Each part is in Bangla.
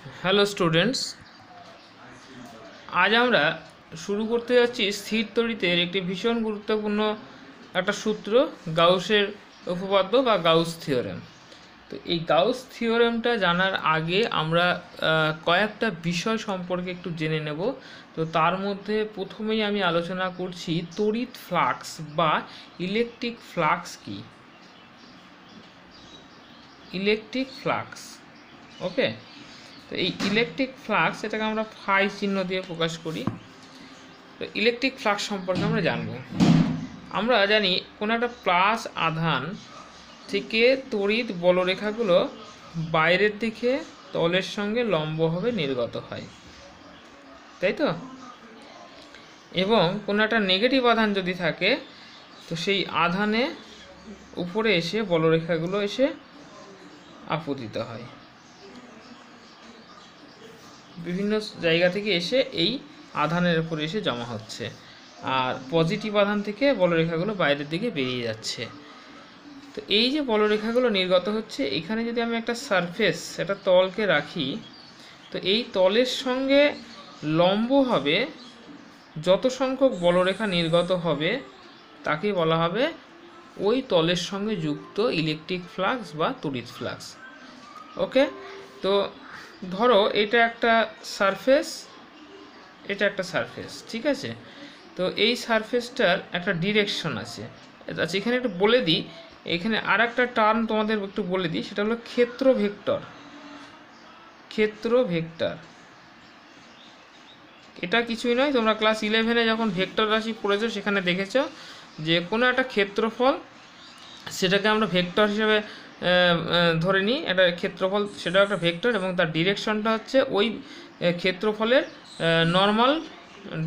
হ্যালো স্টুডেন্টস, আজ আমরা শুরু করতে যাচ্ছি স্থির তড়িতের একটি ভীষণ গুরুত্বপূর্ণ একটা সূত্র, গাউসের উপপাদ্য বা গাউস থিওরেম। তো এই গাউস থিওরেমটা জানার আগে আমরা কয়েকটা বিষয় সম্পর্কে একটু জেনে নেব। তো তার মধ্যে প্রথমেই আমি আলোচনা করছি তড়িৎ ফ্লাক্স বা ইলেকট্রিক ফ্লাক্স কি। ইলেকট্রিক ফ্লাক্স, ওকে। তো এই ইলেকট্রিক ফ্লাক্স এটাকে আমরা ফাই চিহ্ন দিয়ে প্রকাশ করি। তো ইলেকট্রিক ফ্লাক্স সম্পর্কে আমরা জানব। আমরা জানি কোনো একটা প্লাস আধান থেকে তড়িৎ বলরেখাগুলো বাইরের দিকে তলের সঙ্গে লম্বভাবে নির্গত হয়, তাই তো। এবং কোনো একটা নেগেটিভ আধান যদি থাকে তো সেই আধানে উপরে এসে বলরেখাগুলো এসে আপতিত হয়, বিভিন্ন জায়গা থেকে এসে এই আধানের উপরে এসে জমা হচ্ছে, আর পজিটিভ আধান থেকে বলরেখাগুলো বাইরের দিকে বেরিয়ে যাচ্ছে। তো এই যে বলরেখাগুলো নির্গত হচ্ছে, এখানে যদি আমি একটা সারফেস, একটা তলকে রাখি, তো এই তলের সঙ্গে লম্বভাবে যত সংখ্যক বলরেখা নির্গত হবে তাকে বলা হবে ওই তলের সঙ্গে যুক্ত ইলেকট্রিক ফ্লাক্স বা তড়িৎ ফ্লাক্স, ওকে। তো ধরো এটা একটা সারফেস, এটা একটা সারফেস, ঠিক আছে। তো এই সারফেসটার একটা ডিরেকশন আছে। আচ্ছা, এখানে একটু বলে দিই, এখানে আর একটা টার্ম তোমাদের একটু বলে দিই, সেটা হলো ক্ষেত্র ভেক্টর। ক্ষেত্র ভেক্টর এটা কিছুই নয়, তোমরা ক্লাস 11-এ যখন ভেক্টর রাশি পড়েছো সেখানে দেখেছো যে কোনো একটা ক্ষেত্রফল, সেটাকে আমরা ভেক্টর হিসেবে ধরে নিই, একটা ক্ষেত্রফল, সেটা একটা ভেক্টর, এবং তার ডিরেকশনটা হচ্ছে ওই ক্ষেত্রফলের নর্মাল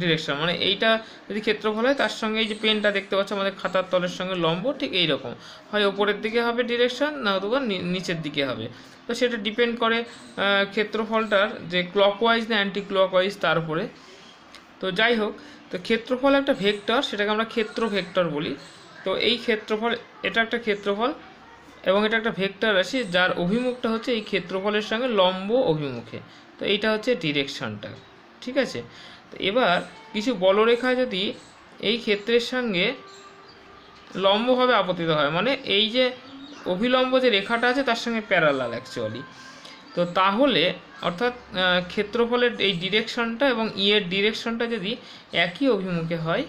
ডিরেকশন। মানে এইটা যদি ক্ষেত্রফল হয়, তার সঙ্গে এই যে পেনটা দেখতে পাচ্ছ আমাদের খাতার তলের সঙ্গে লম্ব, ঠিক এই রকম হয়, ওপরের দিকে হবে ডিরেকশন, না অথবা নিচের দিকে হবে। তো সেটা ডিপেন্ড করে ক্ষেত্রফলটার যে ক্লকওয়াইজ না অ্যান্টি ক্লকওয়াইজ তার উপরে। তো যাই হোক, তো ক্ষেত্রফল একটা ভেক্টর, সেটাকে আমরা ক্ষেত্র ভেক্টর বলি। তো এই ক্ষেত্রফল, এটা একটা ক্ষেত্রফল এবং এটা একটা ভেক্টর রাশি যার অভিমুখটা হচ্ছে এই ক্ষেত্রফলের সঙ্গে লম্ব অভিমুখে। তো এইটা হচ্ছে ডিরেকশনটা, ঠিক আছে। তো এবার কিছু বলরেখা যদি এই ক্ষেত্রের সঙ্গে লম্বভাবে আপতিত হয়, মানে এই যে অভিলম্ব যে রেখাটা আছে তার সঙ্গে প্যারালাল অ্যাকচুয়ালি, তো তাহলে অর্থাৎ ক্ষেত্রফলের এই ডিরেকশনটা এবং এর ডিরেকশনটা যদি একই অভিমুখে হয়,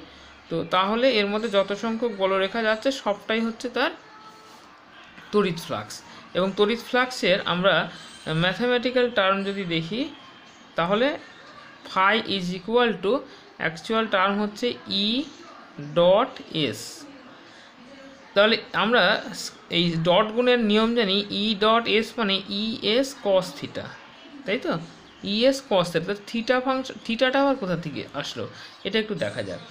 তো তাহলে এর মধ্যে যত সংখ্যক বলরেখা যাচ্ছে সবটাই হচ্ছে তার তড়িৎ ফ্লাক্স। এবং তড়িৎ ফ্লাক্সের আমরা ম্যাথামেটিক্যাল টার্ম যদি দেখি, তাহলে phi is equal to, actual term হচ্ছে ই ডট এস। তাহলে আমরা এই ডট গুণের নিয়ম জানি, ই ডট এস মানে ই এস কস থিটা, তাই তো। E S cos theta, theta function, থিটাটা আবার কোথা থেকে আসলো এটা একটু দেখা যাক।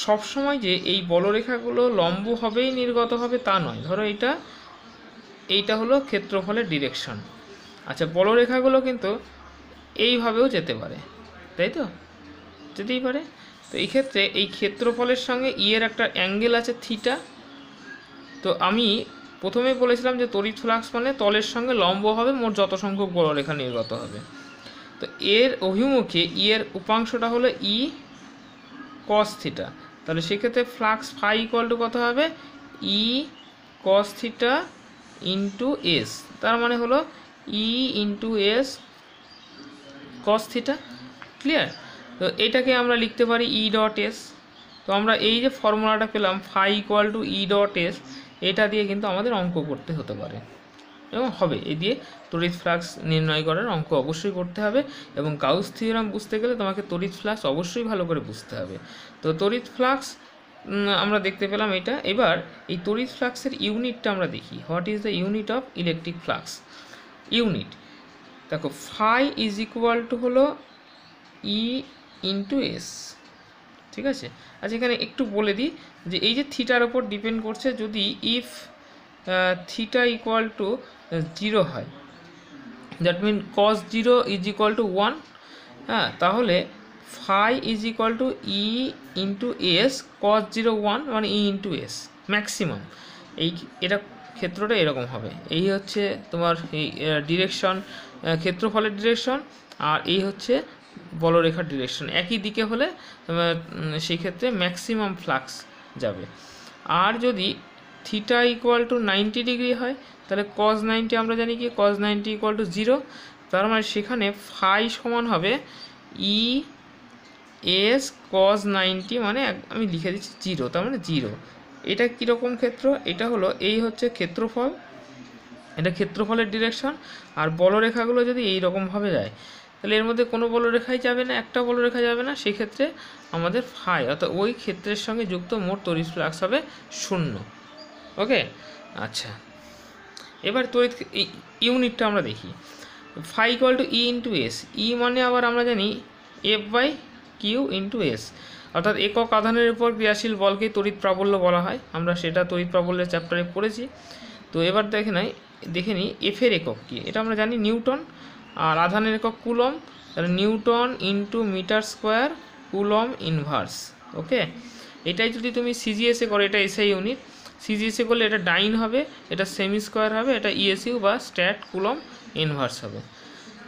সবসময় যে এই বলরেখাগুলো লম্বভাবেই নির্গত হবে তা নয়। ধরো এইটা হলো ক্ষেত্রফলের ডিরেকশন। আচ্ছা, বলরেখাগুলো কিন্তু এইভাবেও যেতে পারে, তাই তো, যেতেই পারে। তো এই ক্ষেত্রে এই ক্ষেত্রফলের সঙ্গে ই এর একটা অ্যাঙ্গেল আছে থিটা। তো আমি প্রথমেই বলেছিলাম যে তড়িৎ ফ্লাক্স মানে তলের সঙ্গে লম্ব হবে মোট যত সংখ্যক বলরেখা নির্গত হবে। তো এর অভিমুখে ই এর উপাংশটা হলো ই কস থিটা। তাহলে সেক্ষেত্রে ফ্লাক্স ফাই ইকুয়াল টু কত হবে, E cos theta into S. তার মানে হলো E into S cos theta, clear. তো এটাকে আমরা লিখতে পারি ই ডট এস। তো আমরা এই যে ফর্মুলাটা পেলাম phi equal to E dot S, এটা দিয়ে কিন্তু আমাদের অঙ্ক করতে হতে পারে এবং হবে। এই দিয়ে তড়িৎ ফ্লাক্স নির্ণয় করার অঙ্ক অবশ্যই করতে হবে। এবং গাউস থিওরেম বুঝতে গেলে তোমাকে তড়িৎ ফ্লাক্স অবশ্যই ভালো করে বুঝতে হবে। তো তড়িৎ ফ্লাক্স আমরা দেখতে পেলাম এটা। এবার এই তড়িৎ ফ্লাক্সের ইউনিটটা আমরা দেখি, what is the unit of electric flux. Unit দেখো, ফাই ইজ ইকুয়াল টু হলো ই ইন্টু এস, ঠিক আছে। আচ্ছা, এখানে একটু বলে দিই যে এই যে থিটার ওপর ডিপেন্ড করছে, যদি ইফ থিটা ইকুয়াল টু 0 হয়, that mean cos 0 is equal to 1, হ্যাঁ, তাহলে phi is equal to E into S cos 0 1 মানে ই ইন্টু এস ম্যাক্সিমাম। এটা ক্ষেত্রটা এরকম হবে। এই হচ্ছে তোমার এই ডিরেকশন ক্ষেত্রফলের ডিরেকশন, আর এই হচ্ছে বলরেখার ডিরেকশন। একই দিকে হলে সেই ক্ষেত্রে ম্যাক্সিমাম ফ্লাক্স যাবে। আর যদি থিটা ইকুয়াল টু 90 ডিগ্রি হয় তাহলে কজ 90 আমরা জানি কি কজ 90 ইকুয়াল টু 0, তার মানে সেখানে ফাই সমান হবে ই এস কজ 90, মানে আমি লিখে দিচ্ছি 0, তার মানে 0। এটা কীরকম ক্ষেত্র? এটা হলো এই হচ্ছে ক্ষেত্রফল, এটা ক্ষেত্রফলের ডিরেকশন। আর বলরেখাগুলো যদি এইরকমভাবে যায় তাহলে এর মধ্যে কোনো বলরেখাই যাবে না, একটা বলরেখা যাবে না, সেক্ষেত্রে আমাদের ফাই অর্থাৎ ওই ক্ষেত্রের সঙ্গে যুক্ত মোট তড়িৎ ফ্লাক্স হবে 0। ওকে, আচ্ছা এবার তড়িৎ ইউনিটটা আমরা দেখি। Phi equal to E into S. E মানে আবার আমরা জানি F by Q into S, অর্থাৎ একক আধানের উপর ক্রিয়াশীল বলকে তড়িৎ প্রাবল্য বলা হয়, আমরা সেটা তড়িৎ প্রাবল্যের চ্যাপ্টারে পড়েছি। তো এবার দেখে নিই এফের একক কী, এটা আমরা জানি নিউটন, আর আধানের একক কুলম, তাহলে newton into metre square coulomb inverse. Okay, এটাই যদি তুমি সিজিএসএ করো, এটা এসআই ইউনিট, সিজিএসএ করলে এটা ডাইন হবে, এটা সেমি স্কোয়ার হবে, এটা ইএসইউ বা স্ট্যাট কুলম ইনভার্স হবে।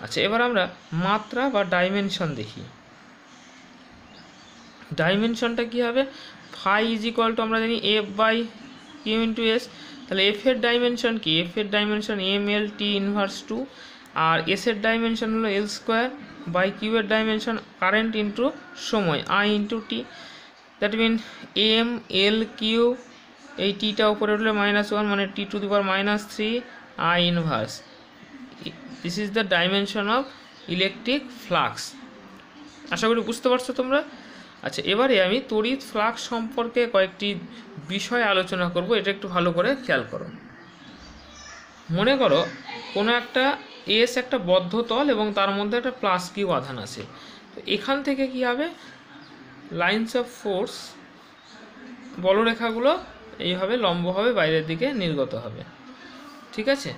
আচ্ছা এবার আমরা মাত্রা বা ডাইমেনশন দেখি। ডাইমেনশনটা কী হবে? ফাই ইজ ইকুয়াল টু আমরা জানি F by Q into S, তাহলে এফ এর ডাইমেনশন কি? এফ এর dimension M L T inverse 2, আর এস এর ডাইমেনশন হলো এল স্কোয়ার বাই কিউ এর ডাইমেনশন কারেন্ট ইন্টু সময় I into T, that mean M L Q, এই টিটা উপরে উঠলে -1 মানে T to the power -3 I inverse. This is the dimension of electric flux. আশা করি বুঝতে পারছো তোমরা। আচ্ছা এবারে আমি তড়িৎ ফ্লাক্স সম্পর্কে কয়েকটি বিষয় আলোচনা করব, এটা একটু ভালো করে খেয়াল করো। মনে করো কোনো একটা এস একটা বদ্ধ তল এবং তার মধ্যে একটা প্লাস কিউ আধান আছে, তো এখান থেকে কি হবে? লাইন্স অফ ফোর্স, বলরেখাগুলো এইভাবে লম্বভাবে বাইরের দিকে নির্গত হবে, ঠিক আছে?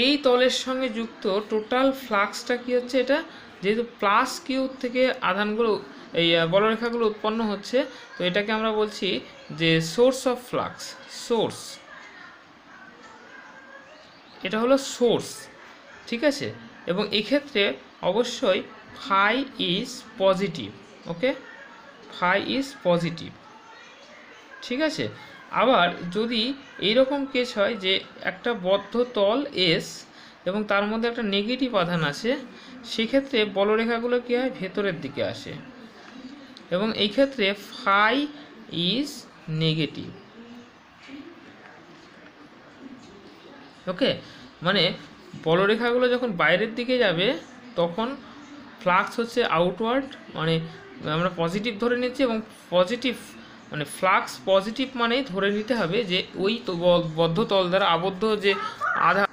এই তলের সঙ্গে যুক্ত টোটাল ফ্লাক্সটা কি হচ্ছে? এটা যেহেতু প্লাস কিউ থেকে আধানগুলো এই বলরেখাগুলো উৎপন্ন হচ্ছে, তো এটাকে আমরা বলছি যে সোর্স অফ ফ্লাক্স, সোর্স, এটা হলো সোর্স, ঠিক আছে? এবং এক্ষেত্রে অবশ্যই phi is positive. Okay, phi is positive, ঠিক আছে? আবার যদি এইরকম কেস হয় যে একটা বদ্ধ তল এস এবং তার মধ্যে একটা নেগেটিভ আধান আছে, সেক্ষেত্রে বলরেখাগুলো কী হয়? ভেতরের দিকে আসে, এবং এই ক্ষেত্রে ফাই ইজ নেগেটিভ। ওকে, মানে বলরেখাগুলো যখন বাইরের দিকে যাবে তখন ফ্লাক্স হচ্ছে আউটওয়ার্ড, মানে আমরা পজিটিভ ধরে নিচ্ছি, এবং পজিটিভ মানে ফ্লাক্স পজিটিভ মানেই ধরে নিতে হবে যে ওই বদ্ধ তল দ্বারা আবদ্ধ যে আধান।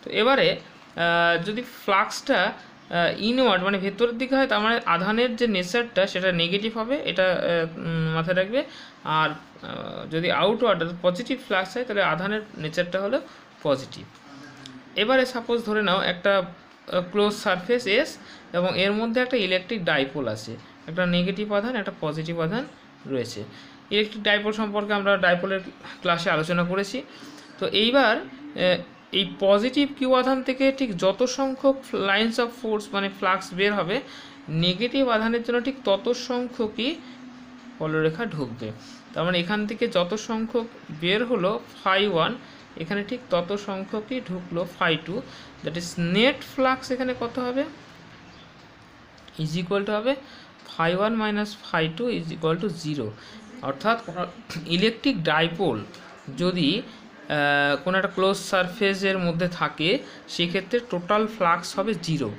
তো এবারে যদি ফ্লাক্সটা ইনওয়ার্ড মানে ভেতরের দিকে হয়, তার মানে আধানের যে নেচারটা সেটা নেগেটিভ হবে, এটা মাথায় রাখবে। আর যদি আউটওয়ার্ড পজিটিভ ফ্লাক্স হয় তাহলে আধানের নেচারটা হলো পজিটিভ। এবারে সাপোজ ধরে নাও একটা ক্লোজ সারফেস এস এবং এর মধ্যে একটা ইলেকট্রিক ডাইপোল আছে, একটা নেগেটিভ আধান একটা পজিটিভ আধান রয়েছে। ইলেকট্রিক ডাইপোল সম্পর্কে আমরা ডাইপোলের ক্লাসে আলোচনা করেছি। তো এইবার এই পজিটিভ কিউ আধান থেকে ঠিক যত সংখ্যক লাইন্স অফ ফোর্স মানে ফ্লাক্স বের হবে, নেগেটিভ আধানের জন্য ঠিক তত সংখ্যকই বলরেখা ঢুকবে। তার মানে এখান থেকে যত সংখ্যক বের হলো ফাই 1, এখানে ঠিক তত সংখ্যকই ঢুকলো phi 2, that is net flux এখানে কত হবে? ইজ ইকুয়াল টু হবে phi 1 minus phi 2 is equal to 0। অর্থাৎ কোনো ইলেকট্রিক ডাইপোল যদি কোনো একটা ক্লোজ সারফেসের মধ্যে থাকে, সেক্ষেত্রে টোটাল ফ্লাক্স হবে 0।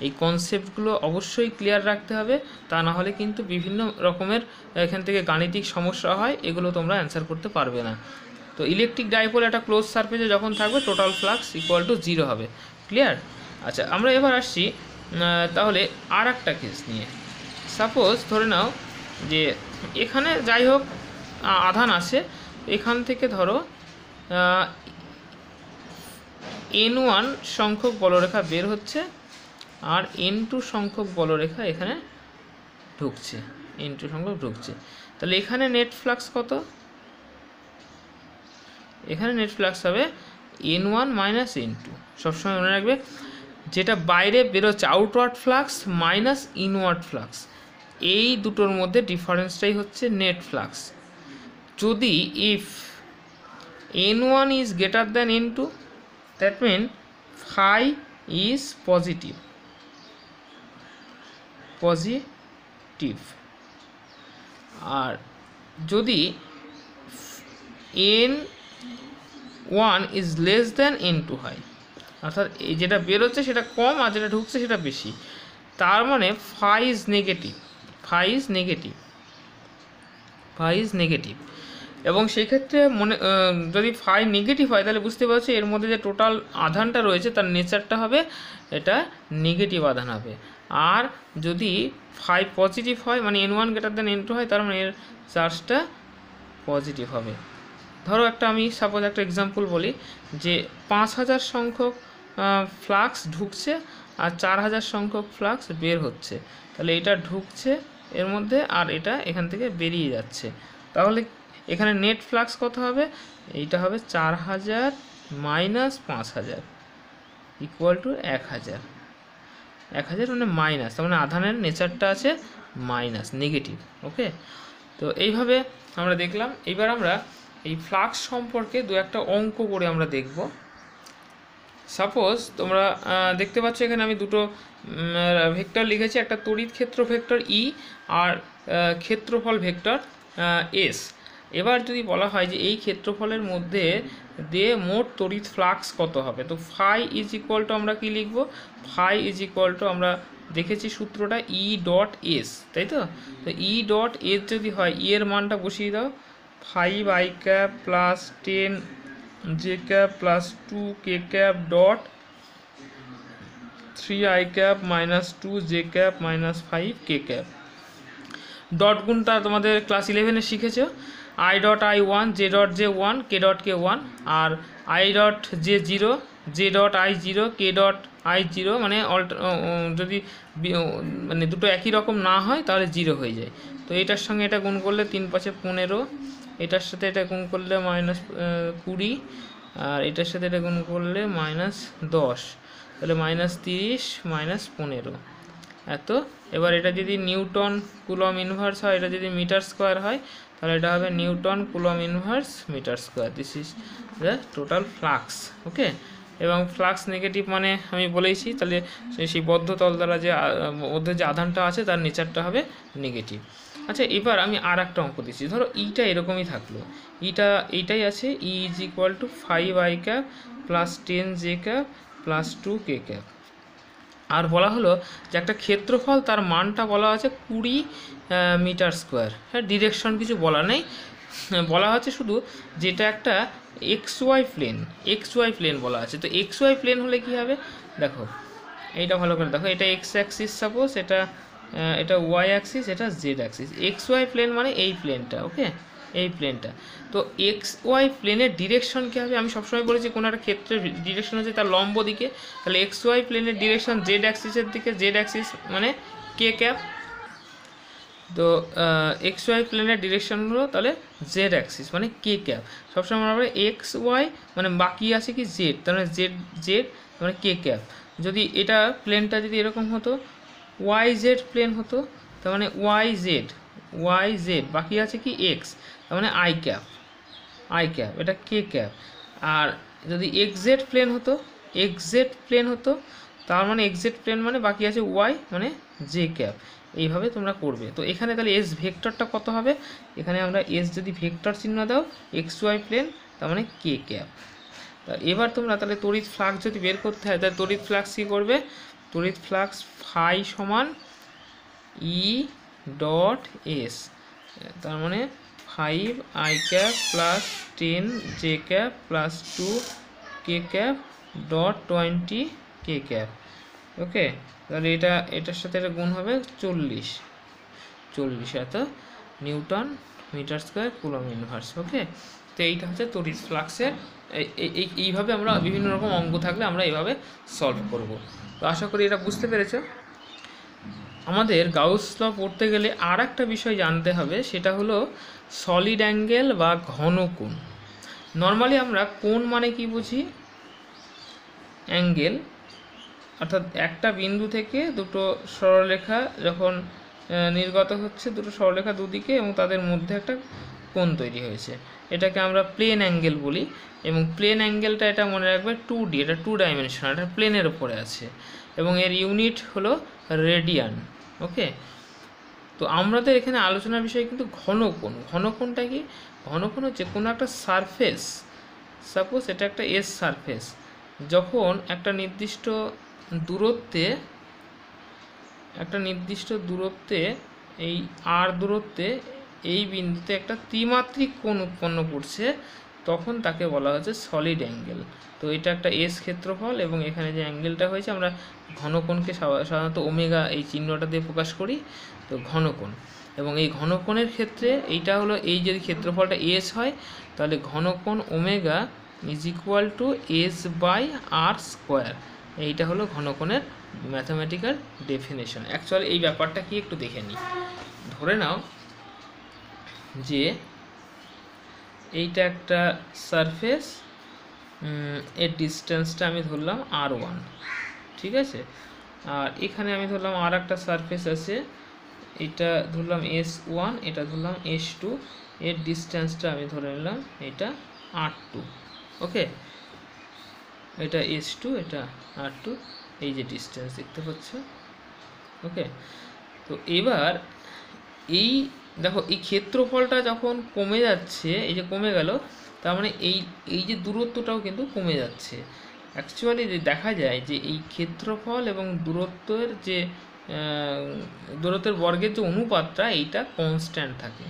এই কনসেপ্টগুলো অবশ্যই ক্লিয়ার রাখতে হবে, তা না হলে কিন্তু বিভিন্ন রকমের এখান থেকে গাণিতিক সমস্যা হয়, এগুলো তোমরা অ্যান্সার করতে পারবে না। তো ইলেকট্রিক ডাইপোল একটা ক্লোজ সারফেসে যখন থাকবে টোটাল ফ্লাক্স ইকুয়াল টু 0 হবে। ক্লিয়ার? আচ্ছা আমরা এবার আসছি তাহলে আর একটা কেস নিয়ে। সাপোজ ধরে নাও যে এখানে যাই হোক আধান আছে, এখান থেকে ধরো n1 সংখ্যক বলরেখা বের হচ্ছে আর n2 সংখ্যক বলরেখা এখানে ঢুকছে, n2 সংখ্যক ঢুকছে। তাহলে এখানে নেট ফ্লাক্স কত? এখানে নেট ফ্লাক্স হবে n1 মাইনাস n2। সবসময় মনে রাখবে যেটা বাইরে বেরোচ্ছে outward flux minus inward flux, এই দুটোর মধ্যে ডিফারেন্সটাই হচ্ছে নেট ফ্লাক্স। যদি if n1 is greater than n2, that means phi is positive, আর যদি n1 is less than n2 হয়, অর্থাৎ এই যেটা বেরোচ্ছে সেটা কম আর যেটা ঢুকছে সেটা বেশি, তার মানে phi is নেগেটিভ। এবং সেক্ষেত্রে যদি ফাই নেগেটিভ হয় তাহলে বুঝতে পারছি এর মধ্যে যে টোটাল আধানটা রয়েছে তার নেচারটা হবে এটা নেগেটিভ আধান হবে। আর যদি ফাই পজিটিভ হয় মানে n1 গ্রেটার দেন n2 হয়, তার মানে এর চার্জটা পজিটিভ হবে। ধরো আমি সাপোজ একটা এক্সাম্পল বলি যে 5000 সংখ্যক ফ্লাক্স ঢুকছে আর 4000 সংখ্যক ফ্লাক্স বের হচ্ছে, তাহলে এটা ঢুকছে এর মধ্যে আর এটা এখান থেকে বেরিয়ে যাচ্ছে, তাহলে এখানে নেট ফ্লাক্স কত হবে? এইটা হবে 4000 মাইনাস 5000 ইকুয়াল টু 1000 মানে মাইনাস, তার মানে আধানের নেচারটা আছে মাইনাস, নেগেটিভ। ওকে, তো এইভাবে আমরা দেখলাম। এইবার আমরা এই ফ্লাক্স সম্পর্কে দু একটা অঙ্ক করে আমরা দেখব। সাপোজ তোমরা দেখতে পাচ্ছ এখানে আমি দুটো ভেক্টর লিখেছি, একটা তড়িৎ ক্ষেত্র ভেক্টর ই আর ক্ষেত্রফল ভেক্টর এস। এবার যদি বলা হয় যে এই ক্ষেত্রফলের মধ্যে দিয়ে মোট তড়িৎ ফ্লাক্স কত হবে, তো ফাই ইজ ইকুয়াল টু আমরা কি লিখব? ফাই ইজ ইকুয়াল টু আমরা দেখেছি সূত্রটা ই ডট এস, তাই তো? তো ই ডট এস যদি হয়, ই এর মানটা বসিয়ে দাও, 5i cap plus 10 J cap plus 2 K cap dot 3i cap minus 2 J cap minus 5 K cap. Dot গুণটা তোমাদের ক্লাস 11-এ শিখেছ, i dot i 1, J dot J 1, K dot K 1, আর i dot J 0, J dot i 0, K dot i 0, মানে যদি মানে দুটো একই রকম না হয় তাহলে 0 হয়ে যায়। তো এটার সঙ্গে এটা গুণ করলে 3 × 5 = 15, এটার সাথে এটা গুণ করলে মাইনাস 20, আর এটার সাথে এটা গুণ করলে মাইনাস 10, তাহলে মাইনাস 30 মাইনাস 15 এত। এবার এটা যদি নিউটন কুলম ইনভার্স হয়, এটা যদি মিটার স্কোয়ার হয়, তাহলে এটা হবে newton coulomb inverse metre square. This is the total flux. Okay, এবং ফ্লাক্স নেগেটিভ মানে আমি বলেইছি, তাহলে সেই বদ্ধ তল দ্বারা যে মধ্যে যে আধানটা আছে তার নেচারটা হবে নেগেটিভ। আচ্ছা, এবার আমি আর একটা অঙ্ক দিচ্ছি। ধরো ইটা এরকমই থাকলো, এইটাই আছে, E is equal to 5i cap plus 10 J cap plus 2 K cap. আর বলা হলো যে একটা ক্ষেত্রফল, তার মানটা বলা আছে 20 মিটার স্কোয়ার। হ্যাঁ, ডিরেকশন কিছু বলা নেই, বলা হচ্ছে শুধু যেটা একটা XY প্লেন বলা আছে। তো XY প্লেন হলে কি হবে দেখো, এইটা ভালো করে দেখো, এটা এক্স অ্যাক্সিস সাপোজ, এটা ওয়াই অ্যাক্সিস, এটা জেড অ্যাক্সিস। XY প্লেন মানে এই প্লেনটা। ওকে, এই প্লেনটা। তো XY প্লেনের ডিরেকশন কী হবে? আমি সবসময় বলেছি কোনো একটা ক্ষেত্রের ডিরেকশন হচ্ছে তার লম্ব দিকে, তাহলে XY প্লেনের ডিরেকশন জেড অ্যাক্সিসের দিকে, জেড অ্যাক্সিস মানে কে ক্যাপ। তো XY প্লেনের ডিরেকশন হলো তাহলে জেড অ্যাক্সিস মানে কে ক্যাপ। সবসময় মনে হবে XY মানে বাকি আছে কি জেড, তার মানে জেড মানে কে ক্যাপ। যদি এটা প্লেনটা যদি এরকম হতো, YZ প্লেন হতো, তার মানে YZ বাকি আছে কি এক্স, তার মানে আই ক্যাপ, এটা কে ক্যাপ। আর যদি XZ প্লেন হতো, তার মানে XZ প্লেন মানে বাকি আছে ওয়াই মানে জে ক্যাপ। এইভাবে তোমরা করবে। তো এখানে তাহলে এস ভেক্টরটা কত হবে? এখানে আমরা এস যদি ভেক্টর চিহ্ন দাও, XY প্লেন, তার মানে কে ক্যাপ। এবার তোমরা তাহলে তড়িৎ ফ্লাক্স যদি বের করতে হয়, তাহলে তড়িৎ ফ্লাক্স কী করবে? তড়িৎ ফ্লাক্স ফাই সমান ই ডট এস, তার মানে 5i cap plus 10 J cap plus 2 K cap dot 20 K cap. Okay, তাহলে এটার সাথে এটা গুণ হবে 40 এত newton metre square coulomb inverse. Okay, তো এইটা হচ্ছে তড়িৎ ফ্লাক্সের। এইভাবে আমরা বিভিন্ন রকম অঙ্ক থাকলে আমরা এইভাবে সলভ করব। তো আশা করি এটা বুঝতে পেরেছো। আমাদের গাউস ল পড়তে গেলে আর একটা বিষয় জানতে হবে, সেটা হলো সলিড অ্যাঙ্গেল বা ঘন কোণ। নর্মালি আমরা কোণ মানে কি বুঝি? অ্যাঙ্গেল, অর্থাৎ একটা বিন্দু থেকে দুটো সরলরেখা যখন নির্গত হচ্ছে, দুটো সরলরেখা দুদিকে এবং তাদের মধ্যে একটা কোণ তৈরি হয়েছে, এটাকে আমরা প্লেন অ্যাঙ্গেল বলি। এবং প্লেন অ্যাঙ্গেলটা এটা মনে রাখবে 2D, এটা 2 ডাইমেনশনাল, এটা প্লেনের ওপরে আছে এবং এর ইউনিট হলো রেডিয়ান। ওকে, তো আমাদের এখানে আলোচনার বিষয় কিন্তু ঘনকোণ। ঘনকোণটা কি? ঘনকোণ হচ্ছে কোনো একটা সারফেস, সাপোজ এটা একটা এস সারফেস, যখন একটা নির্দিষ্ট দূরত্বে এই আর দূরত্বে এই বিন্দুতে একটা ত্রিমাত্রিক কোণ উৎপন্ন করছে, তখন তাকে বলা হচ্ছে সলিড অ্যাঙ্গেল। তো এটা একটা এস ক্ষেত্রফল এবং এখানে যে অ্যাঙ্গেলটা হয়েছে, আমরা ঘনকোণকে সাধারণত ওমেগা এই চিহ্নটা দিয়ে প্রকাশ করি, তো ঘনকোণ। এবং এই ঘনকোণের ক্ষেত্রে এইটা হলো, এই যদি ক্ষেত্রফলটা এস হয় তাহলে ঘনকোণ omega is equal to S by R square. এইটা হলো ঘনকোণের ম্যাথামেটিক্যাল ডেফিনেশন। অ্যাকচুয়ালি এই ব্যাপারটা কি একটু দেখে নিই। ধরে নাও যে এইটা একটা সারফেস, এর ডিস্টেন্সটা আমি ধরলাম r1, ঠিক আছে। আর এখানে আমি ধরলাম আর একটা সারফেস আছে, এটা ধরলাম s1, এটা ধরলাম s2, এর ডিস্টেন্সটা আমি ধরে নিলাম এটা r2। ওকে, এটা s2, এটা r2, এই যে ডিস্টেন্স দেখতে পাচ্ছ। ওকে, তো এবার এই দেখো এই ক্ষেত্রফলটা যখন কমে যাচ্ছে, এই যে কমে গেল, তার মানে এই যে দূরত্বটাও কিন্তু কমে যাচ্ছে। অ্যাকচুয়ালি দেখা যায় যে এই ক্ষেত্রফল এবং দূরত্বের বর্গের যে অনুপাতটা, এইটা কনস্ট্যান্ট থাকে,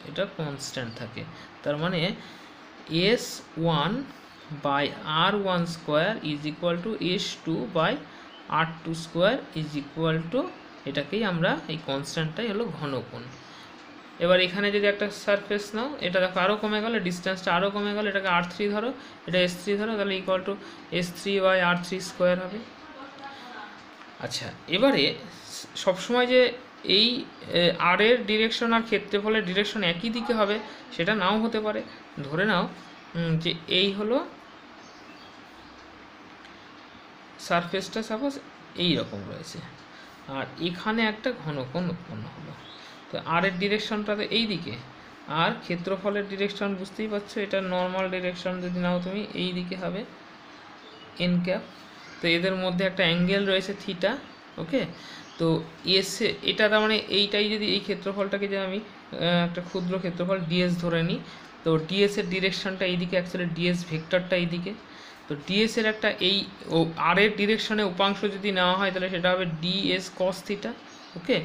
এটা কনস্ট্যান্ট থাকে। তার মানে s1 by r1 square is equal to s2 by r2 square is equal to, এটাকেই আমরা, এই কনস্ট্যান্টটাই হলো ঘনকোণ। এবার এখানে যদি একটা সারফেস নাও, এটা দেখো আরও কমে গেল, ডিস্টেন্সটা আরও কমে গেল, এটাকে r3 ধরো, এটা s3 ধরো, তাহলে equal to s3 by r3 square হবে। আচ্ছা, এবারে সবসময় যে এই আর এর ডিরেকশন আর ক্ষেত্রফলের ডিরেকশন একই দিকে হবে সেটা নাও হতে পারে। ধরে নাও যে এই হলো সারফেসটা, সাপোজ এই রকম রয়েছে, আর এখানে একটা ঘনকোণ উৎপন্ন হলো, তো আর এর ডিরেকশনটা তো এই দিকে, আর ক্ষেত্রফলের ডিরেকশন বুঝতেই পারছো, এটা নর্মাল ডিরেকশন যদি নাও তুমি, এই দিকে হবে এন ক্যাপ। তো এদের মধ্যে একটা অ্যাঙ্গেল রয়েছে থিটা। ওকে, তো এটা তার মানে এইটাই, যদি এই ক্ষেত্রফলটাকে যে আমি একটা ক্ষুদ্র ক্ষেত্রফল ডিএস ধরে নিই, তো ডিএস এর ডিরেকশনটা এইদিকে, অ্যাকচুয়ালি ডিএস ভেক্টরটা এইদিকে, তো ডিএস এর একটা এই আর এর ডিরেকশনে উপাংশ যদি নেওয়া হয় তাহলে সেটা হবে ডিএস কস থিটা। ওকে,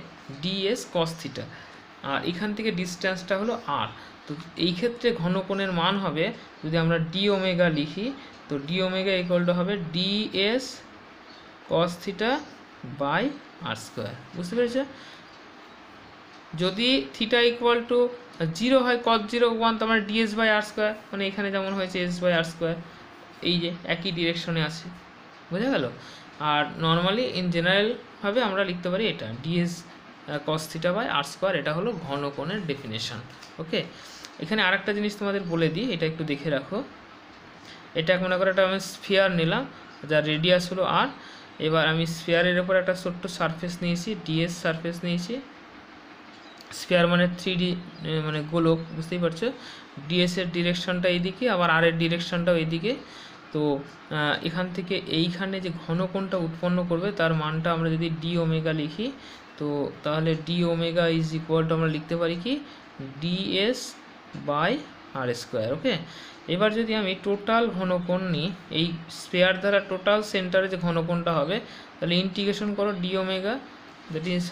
ডিএস কস থিটা, আর এখান থেকে ডিস্টেন্সটা হলো আর। তো এই ক্ষেত্রে ঘনকোণের মান হবে, যদি আমরা ডি ওমেগা লিখি, তো ডি ওমেগা ইকুয়াল টু হবে DS cos theta by R square. বুঝতে পেরেছো? যদি থিটা ইকুয়াল টু 0 হয়, cos 0 1, তো আমরা ডিএস বাই আর স্কোয়ার, মানে এখানে যেমন হয়েছে এস বাই আর স্কোয়ার, এই যে একই ডিরেকশনে আছে, বোঝা গেল। আর নর্মালি ইন জেনারেলভাবে আমরা লিখতে পারি এটা DS cos theta by R square, এটা হলো ঘনকোণের ডেফিনেশন। ওকে, এখানে আরেকটা জিনিস তোমাদের বলে দিই, এটা একটু দেখে রাখো। এটা মনে করো একটা আমি স্ফিয়ার নিলাম, যার রেডিয়াস হলো আর। এবার আমি স্ফিয়ারের ওপর একটা ছোট্ট সারফেস নিয়েছি, ডিএস সারফেস নিয়েছি। স্ফিয়ার মানে 3D মানে গোলক, বুঝতেই পারছো। ডিএস এর ডিরেকশনটা এইদিকে, আবার আর এর ডিরেকশনটাও এইদিকে। তো এখান থেকে এইখানে যে ঘনকোণটা উৎপন্ন করবে তার মানটা আমরা যদি ডি ওমেগা লিখি, তো তাহলে D omega is equal to আমরা লিখতে পারি কি ডিএস বাই আর স্কোয়ার। ওকে, এবার যদি আমি টোটাল ঘনকোণ নিই, এই স্ফিয়ার দ্বারা টোটাল সেন্টারে যে ঘনকোণটা হবে, তাহলে ইন্টিগ্রেশন করো D omega, that is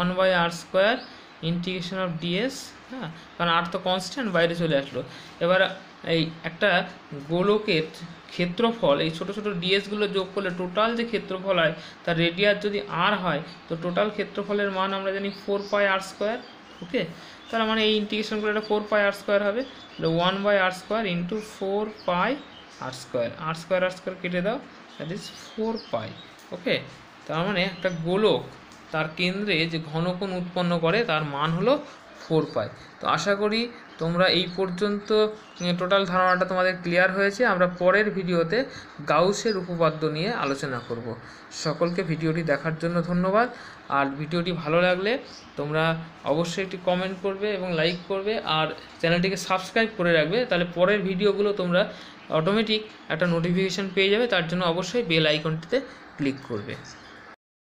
1 by R square integration of DS. হ্যাঁ, কারণ আর তো কনস্ট্যান্ট, বাইরে চলে আসলো। এবার এই একটা গোলকের ক্ষেত্রফল, এই ছোটো ছোটো ডিএসগুলো যোগ করলে টোটাল যে ক্ষেত্রফল হয় তার রেডিয়াস যদি আর হয়, তো টোটাল ক্ষেত্রফলের মান আমরা জানি 4 পাই আর স্কোয়ার। ওকে, তার মানে এই ইন্টিগ্রেশন করে এটা 4 পাই আর স্কোয়ার হবে, তাহলে 1 by R square into 4 pi R square, R square কেটে দাও, দ্যাট ইজ 4 পাই। ওকে, তার মানে একটা গোলক তার কেন্দ্রে যে ঘনকোণ উৎপন্ন করে তার মান হলো 4 পাই। তো আশা করি তোমরা এই পর্যন্ত টোটাল ধারণাটা তোমাদের ক্লিয়ার হয়েছে। আমরা পরের ভিডিওতে গাউসের উপপাদ্য নিয়ে আলোচনা করব। সকলকে ভিডিওটি দেখার জন্য ধন্যবাদ। আর ভিডিওটি ভালো লাগলে তোমরা অবশ্যই একটি কমেন্ট করবে এবং লাইক করবে, আর চ্যানেলটিকে সাবস্ক্রাইব করে রাখবে, তাহলে পরের ভিডিওগুলো তোমরা অটোমেটিক একটা নোটিফিকেশান পেয়ে যাবে। তার জন্য অবশ্যই বেল আইকনটিতে ক্লিক করবে।